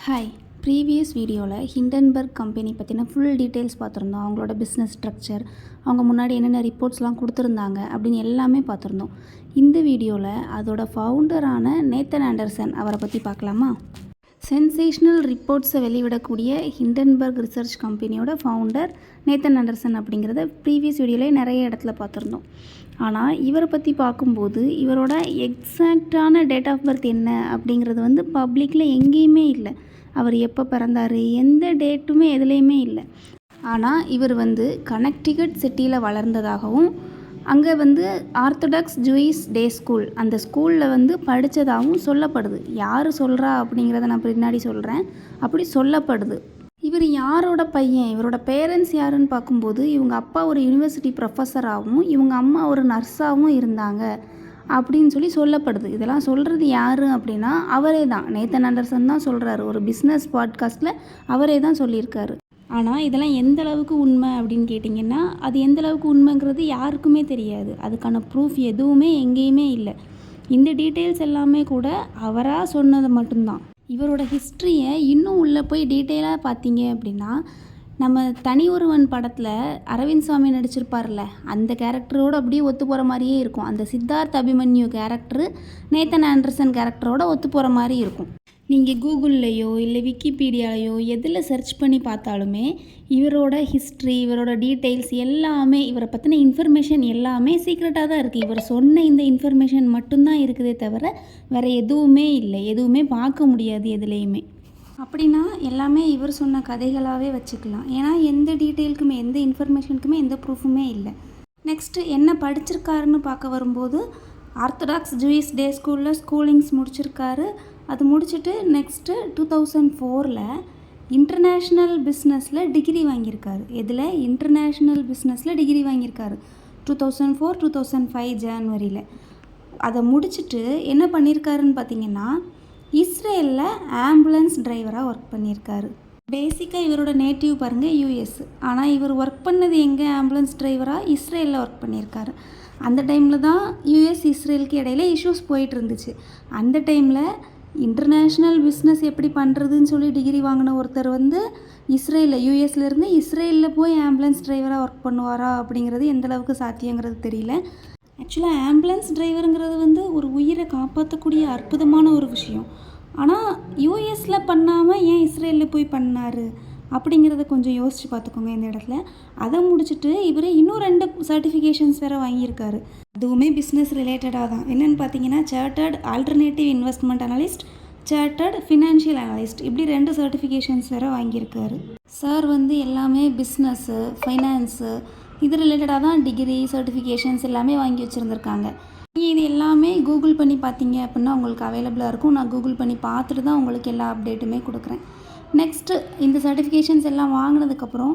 Hi, previous வீடியோவில் Hindenburg company பற்றின full details பார்த்துருந்தோம். அவங்களோட பிஸ்னஸ் ஸ்ட்ரக்சர், அவங்க முன்னாடி என்னென்ன ரிப்போர்ட்ஸ்லாம் கொடுத்துருந்தாங்க அப்படின்னு எல்லாமே பார்த்துருந்தோம். இந்த வீடியோவில் அதோட ஃபவுண்டரான நேத்தன் ஆண்டர்சன் அவரை பற்றி பார்க்கலாமா? சென்சேஷ்னல் ரிப்போர்ட்ஸை வெளிவிடக்கூடிய ஹிண்டன்பர்க் ரிசர்ச் கம்பெனியோட ஃபவுண்டர் நேத்தன் ஆண்டர்சன் அப்படிங்கிறத ப்ரீவியஸ் வீடியோவிலே நிறைய இடத்துல பார்த்துருந்தோம். ஆனால் இவரை பற்றி பார்க்கும்போது இவரோட எக்ஸாக்டான டேட் ஆஃப் பர்த் என்ன அப்படிங்கிறது பப்ளிக்கில் எங்கேயுமே இல்லை. அவர் எப்போ பிறந்தார், எந்த டேட்டுமே எதுலேயுமே இல்லை. ஆனால் இவர் கனெக்டிகட் சிட்டியில் வளர்ந்ததாகவும் அங்கே ஆர்த்தடாக்ஸ் ஜூயிஷ் டே ஸ்கூல் அந்த ஸ்கூலில் படித்ததாகவும் சொல்லப்படுது. யார் சொல்கிறா அப்படிங்கிறத நான் பின்னாடி சொல்கிறேன். அப்படி சொல்லப்படுது. இவர் யாரோட பையன், இவரோட பேரண்ட்ஸ் யாருன்னு பார்க்கும்போது இவங்க அப்பா ஒரு யூனிவர்சிட்டி ப்ரொஃபஸராகவும் இவங்க அம்மா ஒரு நர்ஸாகவும் இருந்தாங்க அப்படின்னு சொல்லப்படுது. இதெல்லாம் சொல்கிறது யார் அப்படின்னா அவரே தான், நேத்தன் ஆண்டர்சன் தான் சொல்கிறாரு. ஒரு பிஸ்னஸ் பாட்காஸ்ட்டில் அவரே தான் சொல்லியிருக்காரு. ஆனால் இதெல்லாம் எந்த அளவுக்கு உண்மை அப்படின்னு கேட்டிங்கன்னா அது எந்த அளவுக்கு உண்மைங்கிறது யாருக்குமே தெரியாது. அதுக்கான ப்ரூஃப் எதுவுமே எங்கேயுமே இல்லை. இந்த டீட்டெயில்ஸ் எல்லாமே கூட அவராக சொன்னது மட்டும்தான். இவரோட ஹிஸ்ட்ரியை இன்னும் உள்ளே போய் டீட்டெயிலாக பார்த்தீங்க அப்படின்னா நம்ம தனி ஒருவன் படத்தில் அரவிந்த் சாமி நடிச்சிருப்பார்ல, அந்த கேரக்டரோடு அப்படியே ஒத்து போகிற மாதிரியே இருக்கும். அந்த Siddharth Abhimanyu character Nathan Anderson கேரக்டரோட ஒத்து போகிற மாதிரி இருக்கும். நீங்கள் கூகுள்லேயோ இல்லை விக்கிபீடியாலேயோ எதில் சர்ச் பண்ணி பார்த்தாலுமே இவரோட ஹிஸ்ட்ரி, இவரோட டீட்டெயில்ஸ் எல்லாமே, இவரை பற்றின இன்ஃபர்மேஷன் எல்லாமே சீக்ரெட்டாக தான் இருக்குது. இவர் சொன்ன இந்த இன்ஃபர்மேஷன் மட்டும்தான் இருக்குதே தவிர வேறு எதுவுமே இல்லை. எதுவுமே பார்க்க முடியாது எதுலேயுமே. அப்படின்னா எல்லாமே இவர் சொன்ன கதைகளாகவே வச்சுக்கலாம். ஏன்னா எந்த டீட்டெயிலுக்குமே எந்த இன்ஃபர்மேஷனுக்குமே எந்த ப்ரூஃபுமே இல்லை. நெக்ஸ்ட்டு என்ன படிச்சிருக்காருன்னு பார்க்க வரும்போது ஆர்த்தடாக்ஸ் ஜூயிஷ் டே ஸ்கூலில் ஸ்கூலிங்ஸ் முடிச்சிருக்காரு. அது முடிச்சுட்டு நெக்ஸ்ட்டு 2004 இன்டர்நேஷ்னல் பிஸ்னஸில் டிகிரி வாங்கியிருக்காரு. இதில் இன்டர்நேஷ்னல் பிஸ்னஸில் டிகிரி வாங்கியிருக்காரு 2004 2005 ஜான்வரியில். அதை முடிச்சுட்டு என்ன பண்ணியிருக்காருன்னு பார்த்தீங்கன்னா இஸ்ரேலில் ஆம்புலன்ஸ் டிரைவராக ஒர்க் பண்ணியிருக்காரு. பேசிக்காக இவரோட நேட்டிவ் பாருங்கள் யூஎஸ். ஆனால் இவர் ஒர்க் பண்ணது எங்கே, ஆம்புலன்ஸ் டிரைவராக இஸ்ரேலில் ஒர்க் பண்ணியிருக்காரு. அந்த டைமில் தான் யூஎஸ் இஸ்ரேலுக்கு இடையில இஷ்யூஸ் போயிட்டு இருந்துச்சு. அந்த டைமில் இன்டர்நேஷ்னல் பிஸ்னஸ் எப்படி பண்ணுறதுன்னு சொல்லி டிகிரி வாங்கின ஒருத்தர் இஸ்ரேலில் யூஎஸ்லேருந்து இஸ்ரேலில் போய் ஆம்புலன்ஸ் டிரைவராக ஒர்க் பண்ணுவாரா அப்படிங்கிறது எந்தளவுக்கு சாத்தியங்கிறது தெரியல. ஆக்சுவலாக ஆம்புலன்ஸ் டிரைவருங்கிறது ஒரு உயிரை காப்பாற்றக்கூடிய அற்புதமான ஒரு விஷயம். ஆனால் யூஎஸில் பண்ணாமல் ஏன் இஸ்ரேலில் போய் பண்ணார் அப்படிங்கிறத கொஞ்சம் யோசித்து பார்த்துக்கோங்க இந்த இடத்துல. அதை முடிச்சுட்டு இவர் இன்னும் 2 சர்டிஃபிகேஷன்ஸ் வேறு வாங்கியிருக்காரு. அதுவுமே பிஸ்னஸ் ரிலேட்டடாக தான். என்னென்னு பார்த்தீங்கன்னா chartered alternative investment analyst, chartered financial analyst, இப்படி 2 சர்டிஃபிகேஷன்ஸ் வேறு வாங்கியிருக்காரு. சார் எல்லாமே பிஸ்னஸ்ஸு, ஃபைனான்ஸு இது ரிலேட்டடாக தான் டிகிரி சர்டிஃபிகேஷன்ஸ் எல்லாமே வாங்கி வச்சுருந்துருக்காங்க. இது எல்லாமே கூகுள் பண்ணி பார்த்தீங்க அப்படின்னா உங்களுக்கு அவைலபிளாக இருக்கும். நான் கூகுள் பண்ணி பார்த்துட்டு தான் உங்களுக்கு எல்லா அப்டேட்டுமே கொடுக்குறேன். நெக்ஸ்ட்டு இந்த சர்டிஃபிகேஷன்ஸ் எல்லாம் வாங்கினதுக்கப்புறம்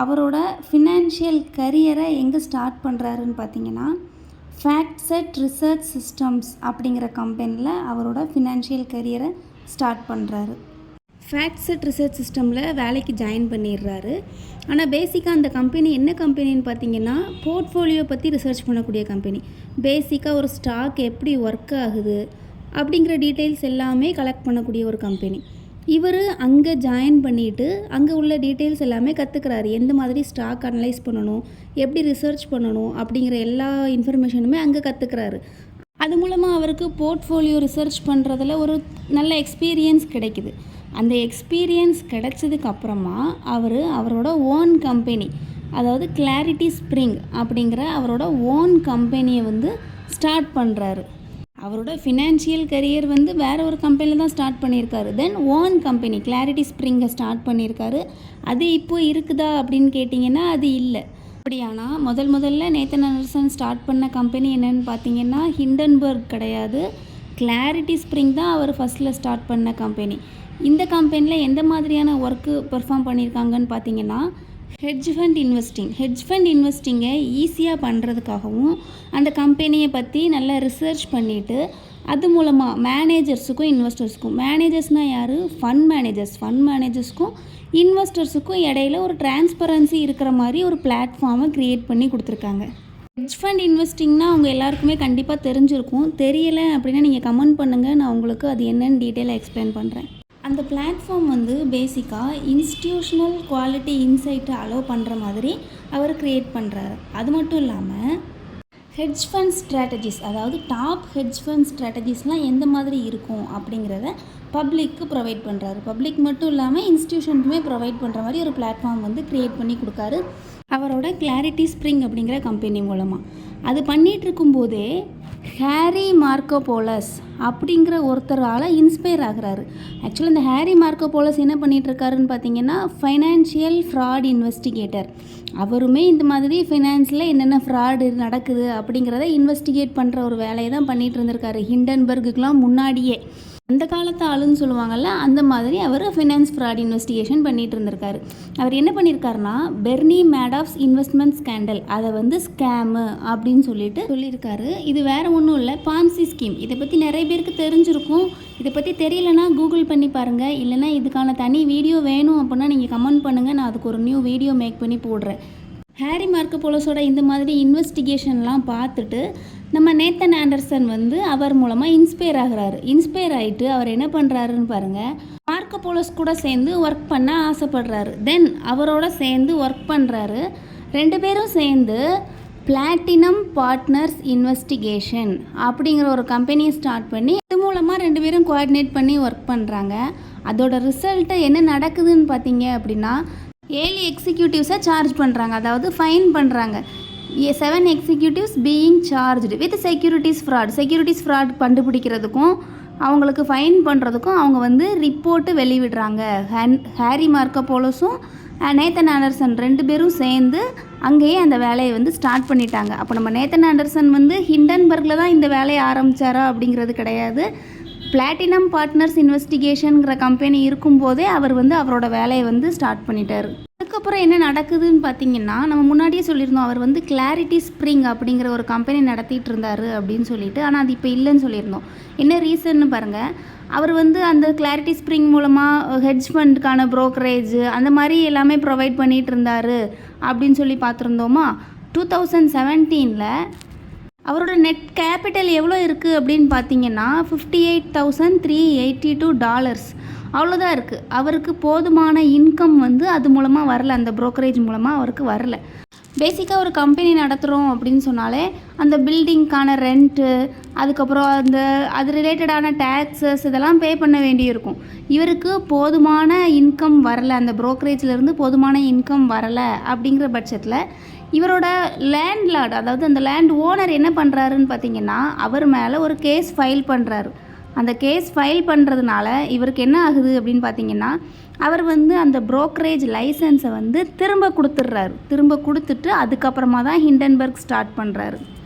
அவரோட ஃபினான்ஷியல் கரியரை எங்கே ஸ்டார்ட் பண்ணுறாருன்னு பார்த்தீங்கன்னா ஃபேக்ட்செட் ரிசர்ச் சிஸ்டம்ஸ் அப்படிங்கிற கம்பெனியில் அவரோட ஃபினான்ஷியல் கரியரை ஸ்டார்ட் பண்ணுறாரு. ஃபேக்ட்செட் ரிசர்ச் சிஸ்டமில் வேலைக்கு ஜாயின் பண்ணிடுறாரு. ஆனால் பேசிக்காக அந்த கம்பெனி என்ன கம்பெனின்னு பார்த்தீங்கன்னா போர்ட்ஃபோலியோ பற்றி ரிசர்ச் பண்ணக்கூடிய கம்பெனி. பேசிக்காக ஒரு ஸ்டாக் எப்படி ஒர்க் ஆகுது அப்படிங்கிற டீட்டெயில்ஸ் எல்லாமே கலெக்ட் பண்ணக்கூடிய ஒரு கம்பெனி. இவர் அங்கே ஜாயின் பண்ணிவிட்டு அங்கே உள்ள டீட்டெயில்ஸ் எல்லாமே கற்றுக்கிறாரு. எந்த மாதிரி ஸ்டாக் அனலைஸ் பண்ணணும், எப்படி ரிசர்ச் பண்ணணும் அப்படிங்கிற எல்லா இன்ஃபர்மேஷனுமே அங்கே கற்றுக்கிறாரு. அது மூலமாக அவருக்கு போர்ட்ஃபோலியோ ரிசர்ச் பண்ணுறதுல ஒரு நல்ல எக்ஸ்பீரியன்ஸ் கிடைக்குது. அந்த எக்ஸ்பீரியன்ஸ் கிடைச்சதுக்கு அப்புறமா அவரோட ஓன் கம்பெனி, அதாவது கிளாரிட்டி ஸ்ப்ரிங் அப்படிங்கிற அவரோட ஓன் கம்பெனியை ஸ்டார்ட் பண்ணுறாரு. அவரோட ஃபினான்ஷியல் கரியர் வேறு ஒரு கம்பெனியில் தான் ஸ்டார்ட் பண்ணியிருக்காரு. தென் ஓன் கம்பெனி கிளாரிட்டி ஸ்ப்ரிங்கை ஸ்டார்ட் பண்ணியிருக்காரு. அது இப்போ இருக்குதா அப்படின்னு கேட்டிங்கன்னா அது இல்லை. அப்படியானா முதல்ல நேத்தன் ஆண்டர்சன் ஸ்டார்ட் பண்ண கம்பெனி என்னென்னு பார்த்தீங்கன்னா ஹிண்டன்பர்க் கிடையாது, கிளாரிட்டி ஸ்ப்ரிங் தான் அவர் ஃபஸ்ட்டில் ஸ்டார்ட் பண்ண கம்பெனி. இந்த கம்பெனியில் எந்த மாதிரியான ஒர்க்கு பெர்ஃபார்ம் பண்ணியிருக்காங்கன்னு பார்த்தீங்கன்னா ஹெட்ஜ் ஃபண்ட் இன்வெஸ்டிங்கை ஈஸியாக பண்ணுறதுக்காகவும் அந்த கம்பெனியை பற்றி நல்லா ரிசர்ச் பண்ணிவிட்டு அது மூலமாக மேனேஜர்ஸுக்கும் இன்வெஸ்டர்ஸுக்கும், மேனேஜர்ஸ்னால் யார், ஃபண்ட் மேனேஜர்ஸ்க்கும் இன்வெஸ்டர்ஸுக்கும் இடையில ஒரு டிரான்ஸ்பரன்சி இருக்கிற மாதிரி ஒரு பிளாட்ஃபார்மை க்ரியேட் பண்ணி கொடுத்துருக்காங்க. ஹெட்ஜ் ஃபண்ட் இன்வெஸ்டிங்னால் அவங்க எல்லாருக்குமே கண்டிப்பாக தெரிஞ்சிருக்கும். தெரியலை அப்படின்னா நீங்கள் கமெண்ட் பண்ணுங்கள், நான் உங்களுக்கு அது என்னென்னு டீட்டெயிலாக எக்ஸ்பிளைன் பண்ணுறேன். அந்த பிளாட்ஃபார்ம் வந்து பேசிக்காக இன்ஸ்டிடியூஷனல் குவாலிட்டி இன்சைட்டை அலோவ் பண்ணுற மாதிரி அவர் க்ரியேட் பண்ணுறாரு. அது மட்டும் இல்லாமல் ஹெட்ஜ் ஃபண்ட் ஸ்ட்ராட்டஜிஸ், அதாவது டாப் ஹெட்ஜ் ஃபண்ட் ஸ்ட்ராட்டஜிஸ்லாம் எந்த மாதிரி இருக்கும் அப்படிங்கிறத பப்ளிக்கு ப்ரொவைட் பண்ணுறாரு. பப்ளிக் மட்டும் இல்லாமல் இன்ஸ்டிடியூஷனுக்குமே ப்ரொவைட் பண்ணுற மாதிரி ஒரு பிளாட்ஃபார்ம் வந்து க்ரியேட் பண்ணி கொடுக்காரு அவரோட கிளாரிட்டி ஸ்ப்ரிங் அப்படிங்கிற கம்பெனி மூலமாக. அது பண்ணிகிட்டு இருக்கும்போதே ஹேரி மார்க்கோபோலஸ் அப்படிங்கிற ஒருத்தரால் இன்ஸ்பயர் ஆகிறாரு. ஆக்சுவலாக இந்த ஹேரி மார்க்கோபோலஸ் என்ன பண்ணிகிட்ருக்காருன்னு பார்த்தீங்கன்னா ஃபைனான்ஷியல் ஃப்ராட் இன்வெஸ்டிகேட்டர். அவருமே இந்த மாதிரி ஃபினான்ஸில் என்னென்ன ஃப்ராடு நடக்குது அப்படிங்கிறத இன்வெஸ்டிகேட் பண்ணுற ஒரு வேலையை தான் பண்ணிகிட்டு இருந்திருக்காரு ஹிண்டன்பர்க்குலாம் முன்னாடியே. அந்த காலத்து ஆளுன்னு சொல்லுவாங்கள்ல, அந்த மாதிரி அவர் ஃபினான்ஸ் ஃப்ராட் இன்வெஸ்டிகேஷன் பண்ணிகிட்டு இருந்திருக்காரு. அவர் என்ன பண்ணியிருக்காருனா பெர்னி மேடாஃப்ஸ் இன்வெஸ்ட்மெண்ட் ஸ்கேண்டல், அதை வந்து ஸ்கேமு அப்படின்னு சொல்லியிருக்காரு. இது வேறு ஒன்றும் இல்லை, பான்சி ஸ்கீம். இதை பற்றி நிறைய பேருக்கு தெரிஞ்சிருக்கும். இதை பற்றி தெரியலனா கூகுள் பண்ணி பாருங்கள். இல்லைனா இதுக்கான தனி வீடியோ வேணும் அப்படின்னா நீங்கள் கமெண்ட் பண்ணுங்கள், நான் அதுக்கு ஒரு நியூ வீடியோ மேக் பண்ணி போடுறேன். ஹேரி மார்க்கோபோலஸோட இந்த மாதிரி இன்வெஸ்டிகேஷன்லாம் பார்த்துட்டு நம்ம நேத்தன் ஆண்டர்சன் வந்து அவர் மூலமாக இன்ஸ்பயர் ஆகிறாரு. இன்ஸ்பயர் ஆகிட்டு அவர் என்ன பண்ணுறாருன்னு பாருங்கள், மார்க்கோபோலஸ் கூட சேர்ந்து ஒர்க் பண்ண ஆசைப்படுறாரு. தென் அவரோட சேர்ந்து ஒர்க் பண்ணுறாரு. 2 பேரும் சேர்ந்து பிளாட்டினம் பார்ட்னர்ஸ் இன்வெஸ்டிகேஷன் அப்படிங்கிற ஒரு கம்பெனியை ஸ்டார்ட் பண்ணி இது மூலமாக 2 பேரும் கோஆர்டினேட் பண்ணி ஒர்க் பண்ணுறாங்க. அதோட ரிசல்ட்டை என்ன நடக்குதுன்னு பார்த்தீங்க அப்படின்னா 7 எக்ஸிக்யூட்டிவ்ஸை சார்ஜ் பண்ணுறாங்க, அதாவது ஃபைன் பண்ணுறாங்க. 7 executives being charged with securities fraud கண்டுபிடிக்கிறதுக்கும் அவங்களுக்கு ஃபைன் பண்ணுறதுக்கும் அவங்க வந்து ரிப்போர்ட்டு வெளிவிடுறாங்க. ஹேரி மார்க்கோபோலஸும் நேத்தன் ஆண்டர்சன் 2 பேரும் சேர்ந்து அங்கேயே அந்த வேலையை வந்து ஸ்டார்ட் பண்ணிட்டாங்க. அப்போ நம்ம நேத்தன் ஆண்டர்சன் வந்து ஹிண்டன்பர்கில் தான் இந்த வேலையை ஆரம்பித்தாரா அப்படிங்கிறது கிடையாது. பிளாட்டினம் பார்ட்னர்ஸ் இன்வெஸ்டிகேஷனுங்கிற கம்பெனி இருக்கும்போதே அவர் வந்து அவரோட வேலையை வந்து ஸ்டார்ட் பண்ணிட்டார். அதுக்கப்புறம் என்ன நடக்குதுன்னு பார்த்தீங்கன்னா, நம்ம முன்னாடியே சொல்லியிருந்தோம் அவர் வந்து கிளாரிட்டி ஸ்ப்ரிங் அப்படிங்கிற ஒரு கம்பெனி நடத்திட்டு இருந்தார் அப்படின்னு சொல்லிட்டு. ஆனால் அது இப்போ இல்லைன்னு சொல்லியிருந்தோம். என்ன ரீசன்னு பாருங்கள், அவர் வந்து அந்த கிளாரிட்டி ஸ்ப்ரிங் மூலமாக ஹெட்ஜ் ஃபண்டுக்கான ப்ரோக்கரேஜ் அந்த மாதிரி எல்லாமே ப்ரொவைட் பண்ணிகிட்டு இருந்தார் அப்படின்னு சொல்லி பார்த்துருந்தோமா. 2017 அவரோட நெட் கேபிட்டல் எவ்வளோ இருக்குது அப்படின்னு பார்த்தீங்கன்னா $58,382 அவ்வளோதான் இருக்குது. அவருக்கு போதுமான இன்கம் வந்து அது மூலமாக வரல, அந்த ப்ரோக்கரேஜ் மூலமாக அவருக்கு வரல. பேசிக்காக ஒரு கம்பெனி நடத்துகிறோம் அப்படின்னு சொன்னாலே அந்த பில்டிங்க்கான ரெண்ட்டு, அதுக்கப்புறம் அது ரிலேட்டடான டேக்ஸஸ் இதெல்லாம் பே பண்ண வேண்டியிருக்கும். இவருக்கு போதுமான இன்கம் வரலை, அந்த ப்ரோக்கரேஜ்லேருந்து போதுமான இன்கம் வரலை. அப்படிங்கிற பட்சத்தில் இவரோட லேண்ட்லார்டு, அதாவது அந்த லேண்ட் ஓனர் என்ன பண்ணுறாருன்னு பார்த்தீங்கன்னா அவர் மேலே ஒரு கேஸ் ஃபைல் பண்ணுறாரு. அந்த கேஸ் ஃபைல் பண்ணுறதுனால இவருக்கு என்ன ஆகுது அப்படின்னு பார்த்தீங்கன்னா அவர் வந்து அந்த ப்ரோக்கரேஜ் லைசன்ஸை வந்து திரும்ப கொடுத்துட்டு அதுக்கப்புறமா தான் ஹிண்டன்பர்க் ஸ்டார்ட் பண்ணுறாரு.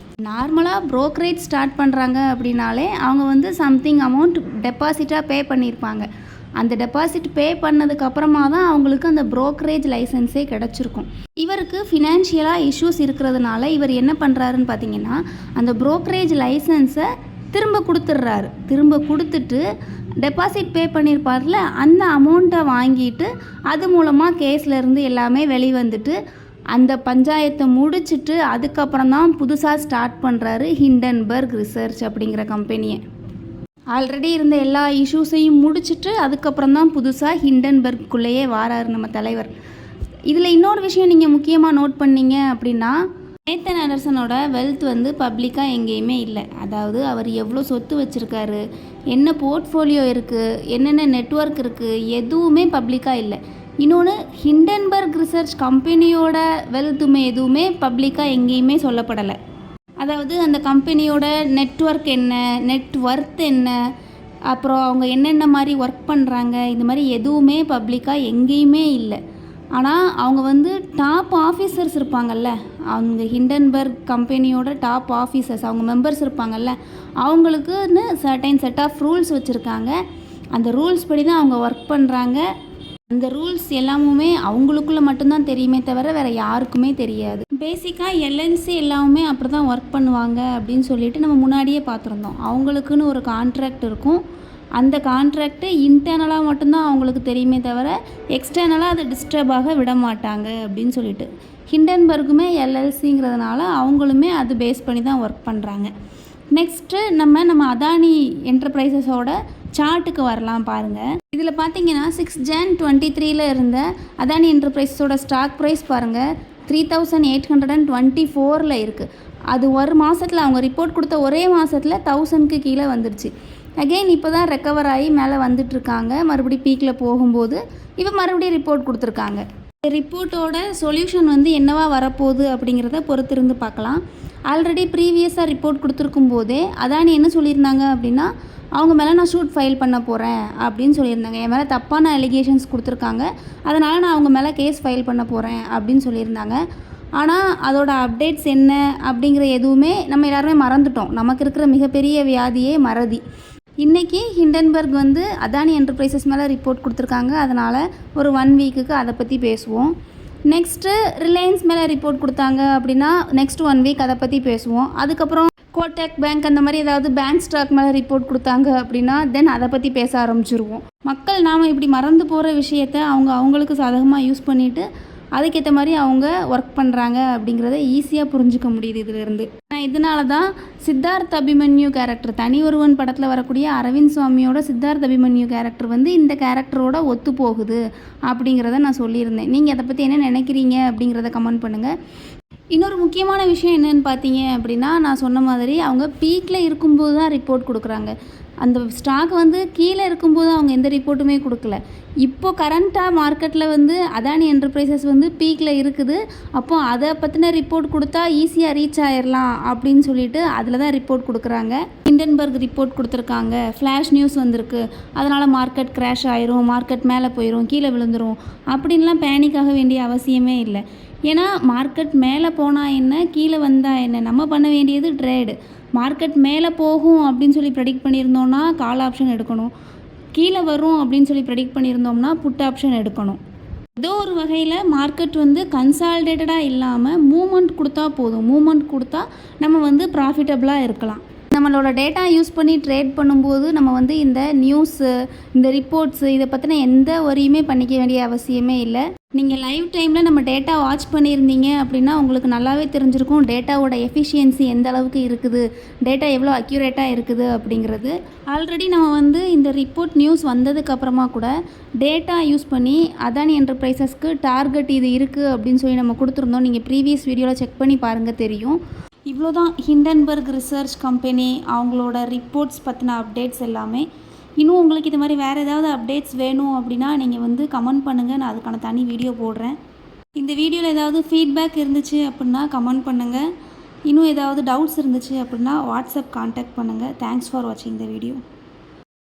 நார்மலாக ப்ரோக்கரேஜ் ஸ்டார்ட் பண்ணுறாங்க அப்படின்னாலே அவங்க வந்து சம்திங் அமௌண்ட் டெபாசிட்டாக பே பண்ணியிருப்பாங்க. அந்த டெபாசிட் பே பண்ணதுக்கப்புறமா தான் அவங்களுக்கு அந்த ப்ரோக்கரேஜ் லைசன்ஸே கிடச்சிருக்கும். இவருக்கு ஃபினான்ஷியலாக இஷ்யூஸ் இருக்கிறதுனால இவர் என்ன பண்ணுறாருன்னு பார்த்தீங்கன்னா அந்த ப்ரோக்கரேஜ் லைசன்ஸை திரும்ப கொடுத்துட்டு டெபாசிட் பே பண்ணியிருப்பார்ல அந்த அமௌண்ட்டை வாங்கிட்டு அது மூலமாக கேஸ்லேருந்து எல்லாமே வெளிவந்துட்டு அந்த பஞ்சாயத்தை முடிச்சுட்டு அதுக்கப்புறம் தான் புதுசாக ஸ்டார்ட் பண்ணுறாரு ஹிண்டன்பர்க் ரிசர்ச் அப்படிங்கிற கம்பெனியை. ஆல்ரெடி இருந்த எல்லா இஷ்யூஸையும் முடிச்சுட்டு அதுக்கப்புறம் தான் புதுசாக ஹிண்டன்பர்க்குள்ளேயே வாராரு நம்ம தலைவர். இதில் இன்னொரு விஷயம் நீங்கள் முக்கியமாக நோட் பண்ணீங்க அப்படின்னா நேத்தன் ஆண்டர்சனோட வெல்த் வந்து பப்ளிக்காக எங்கேயுமே இல்லை. அதாவது அவர் எவ்வளோ சொத்து வச்சுருக்காரு, என்ன போர்ட்ஃபோலியோ இருக்குது, என்னென்ன நெட்வொர்க் இருக்குது, எதுவுமே பப்ளிக்காக இல்லை. இன்னொன்று ஹிண்டன்பர்க் ரிசர்ச் கம்பெனியோட வெல்த்துமே எதுவுமே பப்ளிக்காக எங்கேயுமே சொல்லப்படலை. அதாவது அந்த கம்பெனியோட நெட்வொர்க் என்ன, நெட் ஒர்த் என்ன, அப்புறம் அவங்க என்னென்ன மாதிரி ஒர்க் பண்ணுறாங்க, இந்த மாதிரி எதுவுமே பப்ளிக்காக எங்கேயுமே இல்லை. ஆனால் அவங்க வந்து டாப் ஆஃபீஸர்ஸ் இருப்பாங்கல்ல, அவங்க ஹிண்டன்பர்க் கம்பெனியோட டாப் ஆஃபீஸர்ஸ், அவங்க மெம்பர்ஸ் இருப்பாங்கல்ல, அவங்களுக்குன்னு சர்டைன் செட் ஆஃப் ரூல்ஸ் வச்சுருக்காங்க. அந்த ரூல்ஸ் படி தான் அவங்க ஒர்க் பண்ணுறாங்க. அந்த ரூல்ஸ் எல்லாமுமே அவங்களுக்குள்ளே மட்டும்தான் தெரியுமே தவிர வேறு யாருக்குமே தெரியாது. பேசிக்காக எல்எல்சி எல்லாமே அப்படி தான் ஒர்க் பண்ணுவாங்க அப்படின்னு சொல்லிட்டு நம்ம முன்னாடியே பார்த்துருந்தோம். அவங்களுக்குன்னு ஒரு கான்ட்ராக்ட் இருக்கும். அந்த கான்ட்ராக்டு இன்டர்னலாக மட்டும்தான் அவங்களுக்கு தெரியுமே தவிர எக்ஸ்டர்னலாக அதை டிஸ்டர்பாக விட மாட்டாங்க அப்படின்னு சொல்லிட்டு. ஹிண்டன்பர்க்குமே எல்எல்சிங்கிறதுனால அவங்களுமே அது பேஸ் பண்ணி தான் ஒர்க் பண்ணுறாங்க. நெக்ஸ்ட்டு நம்ம அதானி என்டர்பிரைசஸோட சார்ட்டுக்கு வரலாம் பாருங்கள். இதில் பார்த்தீங்கன்னா 6 Jan 2023 இருந்த அதானி என்டர்பிரைஸோட ஸ்டாக் ப்ரைஸ் பாருங்கள் 3824 இருக்குது. அது ஒரு மாதத்தில் அவங்க ரிப்போர்ட் கொடுத்த ஒரே மாதத்தில் 1000க்கு கீழே வந்துடுச்சு. அகெயின் இப்போ தான் ரெக்கவர் ஆகி மேலே வந்துட்டுருக்காங்க. மறுபடியும் பீக்கில் போகும்போது இப்போ மறுபடியும் ரிப்போர்ட் கொடுத்துருக்காங்க. ரிப்போர்ட்டோட சொல்யூஷன் என்னவா வரப்போகுது அப்படிங்கிறத பொறுத்திருந்து பார்க்கலாம். ஆல்ரெடி ப்ரீவியஸாக ரிப்போர்ட் கொடுத்துருக்கும் போதே அதானி என்ன சொல்லியிருந்தாங்க அப்படின்னா, அவங்க மேலே நான் ஷூட் ஃபைல் பண்ண போகிறேன் அப்படின்னு சொல்லியிருந்தாங்க. என் மேலே தப்பான அலிகேஷன்ஸ் கொடுத்துருக்காங்க, அதனால் நான் அவங்க மேலே கேஸ் ஃபைல் பண்ண போகிறேன் அப்படின்னு சொல்லியிருந்தாங்க. ஆனால் அதோட அப்டேட்ஸ் என்ன அப்படிங்கிற எதுவுமே நம்ம எல்லாருமே மறந்துட்டோம். நமக்கு இருக்கிற மிகப்பெரிய வியாதியே மறதி. இன்றைக்கி ஹிண்டன்பர்க் அதானி என்டர்பிரைசஸ் மேலே ரிப்போர்ட் கொடுத்துருக்காங்க. அதனால் ஒரு 1 வீக்குக்கு அதை பற்றி பேசுவோம். நெக்ஸ்ட்டு ரிலையன்ஸ் மேலே ரிப்போர்ட் கொடுத்தாங்க அப்படின்னா நெக்ஸ்ட் 1 வீக் அதை பற்றி பேசுவோம். அதுக்கப்புறம் கோட்டக் பேங்க் அந்த மாதிரி ஏதாவது பேங்க் ஸ்டாக் மேலே ரிப்போர்ட் கொடுத்தாங்க அப்படின்னா தென் அதை பற்றி பேச ஆரம்பிச்சிருவோம். மக்கள் நாம் இப்படி மறந்து போகிற விஷயத்த அவங்களுக்கு சாதகமாக யூஸ் பண்ணிவிட்டு அதுக்கேற்ற மாதிரி அவங்க ஒர்க் பண்ணுறாங்க அப்படிங்கிறத ஈஸியாக புரிஞ்சுக்க முடியுது இதிலிருந்து. இதனால தான் சித்தார்த் அபிமன்யு கேரக்டர், தனி ஒருவன் படத்தில் வரக்கூடிய அரவிந்த் சுவாமியோட சித்தார்த் அபிமன்யு கேரக்டர் இந்த கேரக்டரோட ஒத்து போகுது அப்படிங்கிறத நான் சொல்லியிருந்தேன். நீங்கள் அதை பற்றி என்ன நினைக்கிறீங்க அப்படிங்கிறத கமெண்ட் பண்ணுங்கள். இன்னொரு முக்கியமான விஷயம் என்னென்னு பார்த்தீங்க அப்படின்னா, நான் சொன்ன மாதிரி அவங்க பீக்கில் இருக்கும்போது தான் ரிப்போர்ட் கொடுக்குறாங்க. அந்த ஸ்டாக் கீழே இருக்கும்போது அவங்க எந்த ரிப்போர்ட்டுமே கொடுக்கல. இப்போது கரண்ட்டாக மார்க்கெட்டில் அதானி என்டர்பிரைசஸ் பீக்கில் இருக்குது. அப்போது அதை பற்றின ரிப்போர்ட் கொடுத்தா ஈஸியாக ரீச் ஆயிடலாம் அப்படின்னு சொல்லிட்டு அதில் தான் ரிப்போர்ட் கொடுக்குறாங்க. ஹிண்டன்பர்க் ரிப்போர்ட் கொடுத்துருக்காங்க, ஃப்ளாஷ் நியூஸ் வந்திருக்கு, அதனால் மார்க்கெட் கிராஷ் ஆயிரும், மார்க்கெட் மேலே போயிடும், கீழே விழுந்துடும் அப்படின்லாம் பேனிக் ஆக வேண்டிய அவசியமே இல்லை. ஏன்னா மார்க்கெட் மேலே போனால் என்ன, கீழே வந்தால் என்ன, நம்ம பண்ண வேண்டியது ட்ரேடு. மார்க்கெட் மேலே போகும் அப்படின்னு சொல்லி ப்ரெடிக்ட் பண்ணியிருந்தோம்னா கால் ஆப்ஷன் எடுக்கணும், கீழே வரும் அப்படின்னு சொல்லி ப்ரெடிக்ட் பண்ணியிருந்தோம்னா புட் ஆப்ஷன் எடுக்கணும். ஏதோ ஒரு வகையில் மார்க்கெட் கன்சாலிடேட்டடாக இல்லாமல் மூமெண்ட் கொடுத்தா போதும். மூமெண்ட் கொடுத்தா நம்ம ப்ராஃபிட்டபுளாக இருக்கலாம். நம்மளோட டேட்டா யூஸ் பண்ணி ட்ரேட் பண்ணும்போது நம்ம இந்த நியூஸு, இந்த ரிப்போர்ட்ஸு இதை பற்றின எந்த வரியுமே பண்ணிக்க வேண்டிய அவசியமே இல்லை. நீங்கள் லைவ் டைமில் நம்ம டேட்டா வாட்ச் பண்ணியிருந்தீங்க அப்படின்னா உங்களுக்கு நல்லாவே தெரிஞ்சிருக்கும் டேட்டாவோட எஃபிஷியன்சி எந்த அளவுக்கு இருக்குது, டேட்டா எவ்வளோ அக்யூரேட்டாக இருக்குது அப்படிங்கிறது. ஆல்ரெடி நம்ம இந்த ரிப்போர்ட் நியூஸ் வந்ததுக்கப்புறமா கூட டேட்டா யூஸ் பண்ணி அதானி என்டர்பிரைசஸ்க்கு டார்கெட் இது இருக்குது அப்படின்னு சொல்லி நம்ம கொடுத்துருந்தோம். நீங்கள் ப்ரீவியஸ் வீடியோவில் செக் பண்ணி பாருங்கள், தெரியும். இவ்வளோ தான் ஹிண்டன்பர்க் ரிசர்ச் கம்பெனி அவங்களோட ரிப்போர்ட்ஸ் பற்றின அப்டேட்ஸ் எல்லாமே. இன்னும் உங்களுக்கு இது மாதிரி வேறு ஏதாவது அப்டேட்ஸ் வேணும் அப்படின்னா நீங்கள் கமெண்ட் பண்ணுங்கள், நான் அதுக்கான தனி வீடியோ போடுறேன். இந்த வீடியோவில் ஏதாவது ஃபீட்பேக் இருந்துச்சு அப்படின்னா கமெண்ட் பண்ணுங்கள். இன்னும் ஏதாவது டவுட்ஸ் இருந்துச்சு அப்படின்னா வாட்ஸ்அப் கான்டாக்ட் பண்ணுங்கள். தேங்க்ஸ் ஃபார் வாட்சிங் த வீடியோ.